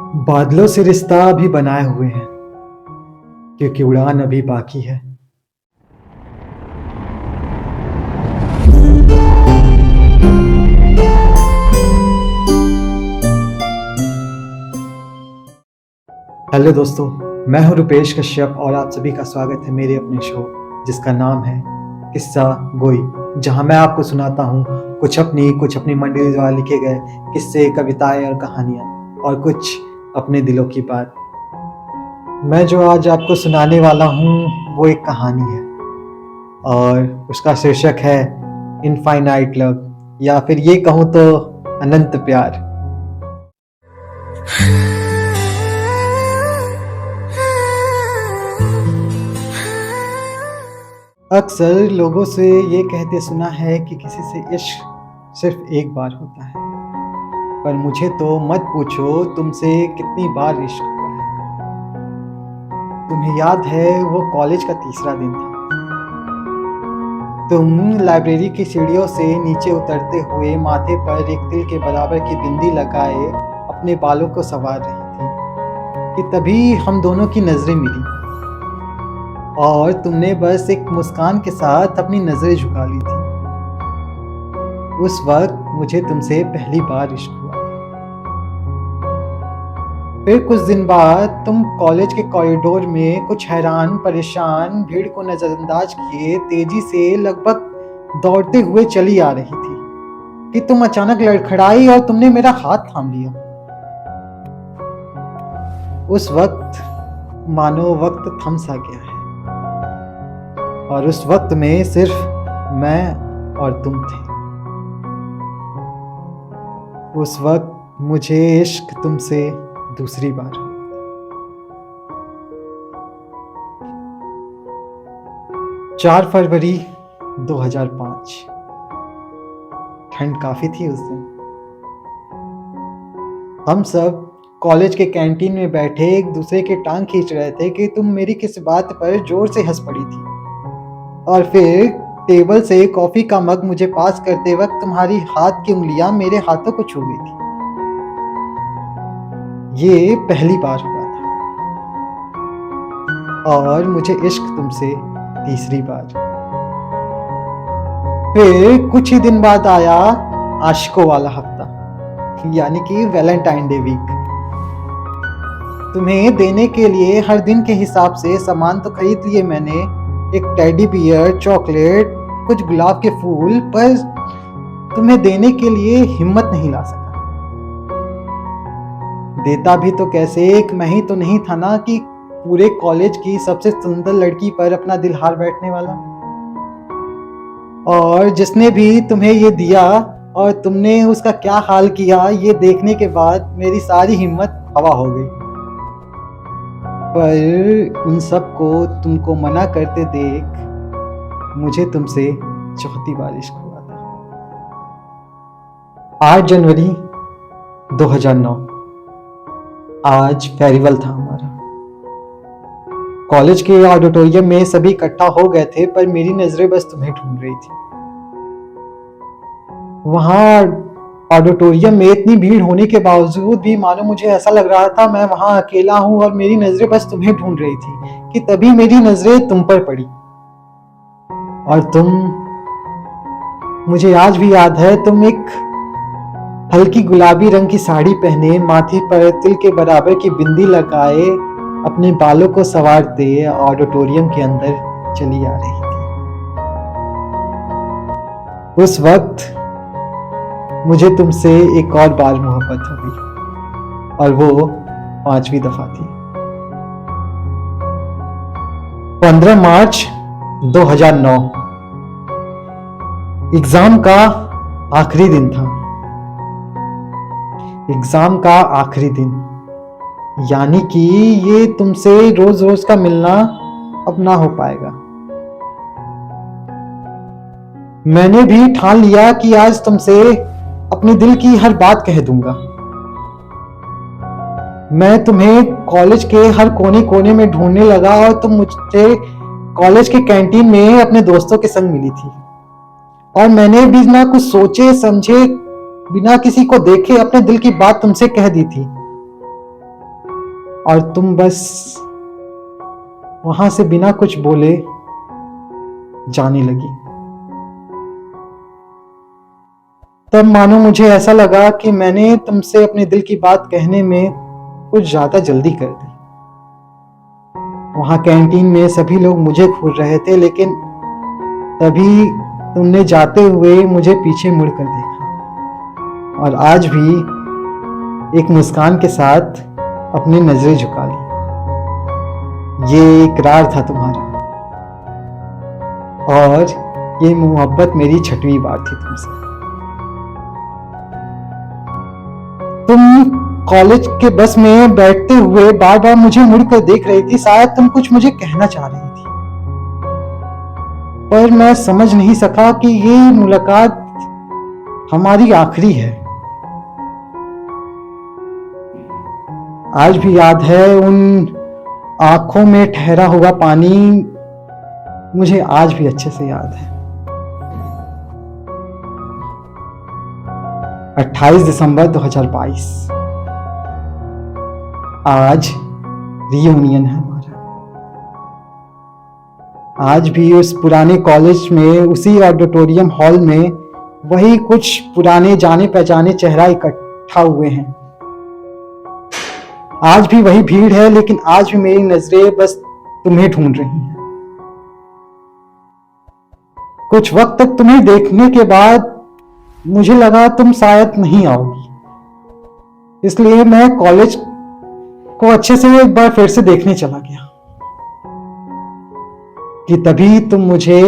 बादलों से रिश्ता अभी बनाए हुए हैं क्योंकि उड़ान अभी बाकी है। हेलो दोस्तों, मैं हूं रुपेश कश्यप और आप सभी का स्वागत है मेरे अपने शो जिसका नाम है किस्सा गोई, जहां मैं आपको सुनाता हूं कुछ अपनी मंडली द्वारा लिखे गए किस्से, कविताएं और कहानियां और कुछ अपने दिलों की बात। मैं जो आज आपको सुनाने वाला हूं वो एक कहानी है और उसका शीर्षक है इनफाइनाइट लव, या फिर ये कहूँ तो अनंत प्यार। अक्सर लोगों से ये कहते सुना है कि किसी से इश्क सिर्फ एक बार होता है, पर मुझे तो मत पूछो तुमसे कितनी बार इश्क हुआ है। तुम्हें याद है वो कॉलेज का तीसरा दिन था। तुम लाइब्रेरी की सीढ़ियों से नीचे उतरते हुए माथे पर एक तिल के बराबर की बिंदी लगाए अपने बालों को संवार रही थी कि तभी हम दोनों की नजरें मिली और तुमने बस एक मुस्कान के साथ अपनी नजरें झुका ली थी। उस वक्त मुझे तुमसे पहली बार इश्क हुआ था। फिर कुछ दिन बाद तुम कॉलेज के कॉरिडोर में कुछ हैरान परेशान भीड़ को नजरअंदाज किए तेजी से लगभग दौड़ते हुए चली आ रही थी कि तुम अचानक लड़खड़ाई और तुमने मेरा हाथ थाम लिया। उस वक्त मानो वक्त थम सा गया है और उस वक्त में सिर्फ मैं और तुम थे। उस वक्त मुझे इश्क तुमसे दूसरी बार हुआ। 4 फरवरी 2005। ठंड काफी थी उस दिन। हम सब कॉलेज के कैंटीन में बैठे एक दूसरे के टांग खींच रहे थे कि तुम मेरी किस बात पर जोर से हंस पड़ी थी और फिर टेबल से कॉफी का मग मुझे पास करते वक्त तुम्हारी हाथ की उंगलियां मेरे हाथों को छू गई थी। ये पहली बार हुआ था और मुझे इश्क तुमसे तीसरी बार। फिर कुछ ही दिन बाद आया आशिकों वाला हफ्ता, यानी कि वैलेंटाइन डे वीक। तुम्हें देने के लिए हर दिन के हिसाब से सामान तो खरीद लिए मैंने, एक टेडी बियर, चॉकलेट, कुछ गुलाब के फूल, पर तुम्हें देने के लिए हिम्मत नहीं ला सका। देता भी तो कैसे, एक मैं ही तो नहीं था ना कि पूरे कॉलेज की सबसे सुंदर लड़की पर अपना दिल हार बैठने वाला। और जिसने भी तुम्हें ये दिया और तुमने उसका क्या हाल किया, ये देखने के बाद मेरी सारी हिम्मत हवा हो गई। पर उन सब को तुमको मना करते देख मुझे तुमसे चौथी बार इश्क हुआ था। 8 जनवरी 2009। आज फेयरवेल था हमारा। कॉलेज के ऑडिटोरियम में सभी इकट्ठा हो गए थे, पर मेरी नजरें बस तुम्हें ढूंढ रही थी। वहां ऑडिटोरियम में इतनी भीड़ होने के बावजूद भी मानो मुझे ऐसा लग रहा था मैं वहां अकेला हूं और मेरी नजरें बस तुम्हें ढूंढ रही थी कि तभी मेरी नजरें तुम पर पड़ी और तुम, मुझे आज भी याद है, तुम एक हल्की गुलाबी रंग की साड़ी पहने, माथे पर तिल के बराबर की बिंदी लगाए, अपने बालों को संवारते ऑडिटोरियम के अंदर चली आ रही थी। उस वक्त मुझे तुमसे एक और बार मोहब्बत हो गई और वो 5वीं दफा थी। 15 मार्च 2009। एग्जाम का आखिरी दिन था। एग्जाम का आखिरी दिन, यानी कि ये तुमसे रोज रोज का मिलना अब ना हो पाएगा। मैंने भी ठान लिया कि आज तुमसे अपने दिल की हर बात कह दूंगा। मैं तुम्हें कॉलेज के हर कोने कोने में ढूंढने लगा और तुम मुझसे कॉलेज के कैंटीन में अपने दोस्तों के संग मिली थी और मैंने भी ना कुछ सोचे समझे, बिना किसी को देखे अपने दिल की बात तुमसे कह दी थी। और तुम बस वहां से बिना कुछ बोले जाने लगी। तब मानो मुझे ऐसा लगा कि मैंने तुमसे अपने दिल की बात कहने में कुछ ज्यादा जल्दी कर दी। वहां कैंटीन में सभी लोग मुझे घूर रहे थे, लेकिन तभी तुमने जाते हुए मुझे पीछे मुड़कर देखा और आज भी एक मुस्कान के साथ अपनी नजरें झुका ली। ये इकरार था तुम्हारा और ये मोहब्बत मेरी 6वीं बार थी तुमसे। तुम कॉलेज के बस में बैठते हुए बार बार मुझे मुड़कर देख रही थी। शायद तुम कुछ मुझे कहना चाह रही थी, पर मैं समझ नहीं सका कि ये मुलाकात हमारी आखिरी है। आज भी याद है उन आंखों में ठहरा हुआ पानी, मुझे आज भी अच्छे से याद है। 28 दिसंबर 2022, आज रियूनियन है हमारा। आज भी उस पुराने कॉलेज में, उसी ऑडिटोरियम हॉल में वही कुछ पुराने जाने पहचाने चेहरा इकट्ठा हुए हैं। आज भी वही भीड़ है, लेकिन आज भी मेरी नजरें बस तुम्हें ढूंढ रही हैं। कुछ वक्त तक तुम्हें देखने के बाद मुझे लगा तुम शायद नहीं आओगी, इसलिए मैं कॉलेज को अच्छे से एक बार फिर से देखने चला गया कि तभी तुम मुझे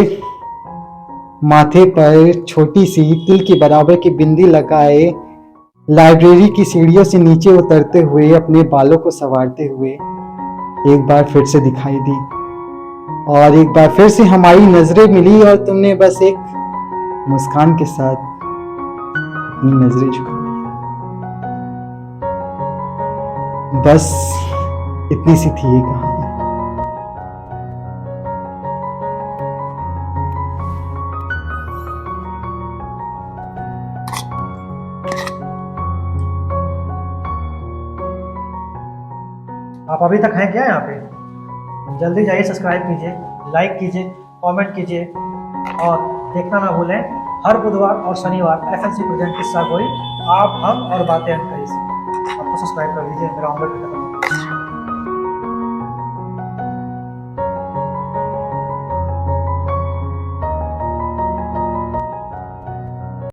माथे पर छोटी सी तिल की बराबर की बिंदी लगाए लाइब्रेरी की सीढ़ियों से नीचे उतरते हुए अपने बालों को संवारते हुए एक बार फिर से दिखाई दी और एक बार फिर से हमारी नजरें मिली और तुमने बस एक मुस्कान के साथ अपनी नजरें झुका दी। बस इतनी सी थी ये कहानी। आप अभी तक हैं क्या यहाँ पे? जल्दी जाइए, सब्सक्राइब कीजिए, लाइक कीजिए, कमेंट कीजिए और देखना ना भूलें हर बुधवार और शनिवार FNC प्रेजेंट किस्सा गोई, आप, हम और बातें हम करें। आपको सब्सक्राइब कर लीजिए, मेरा ऑमलेट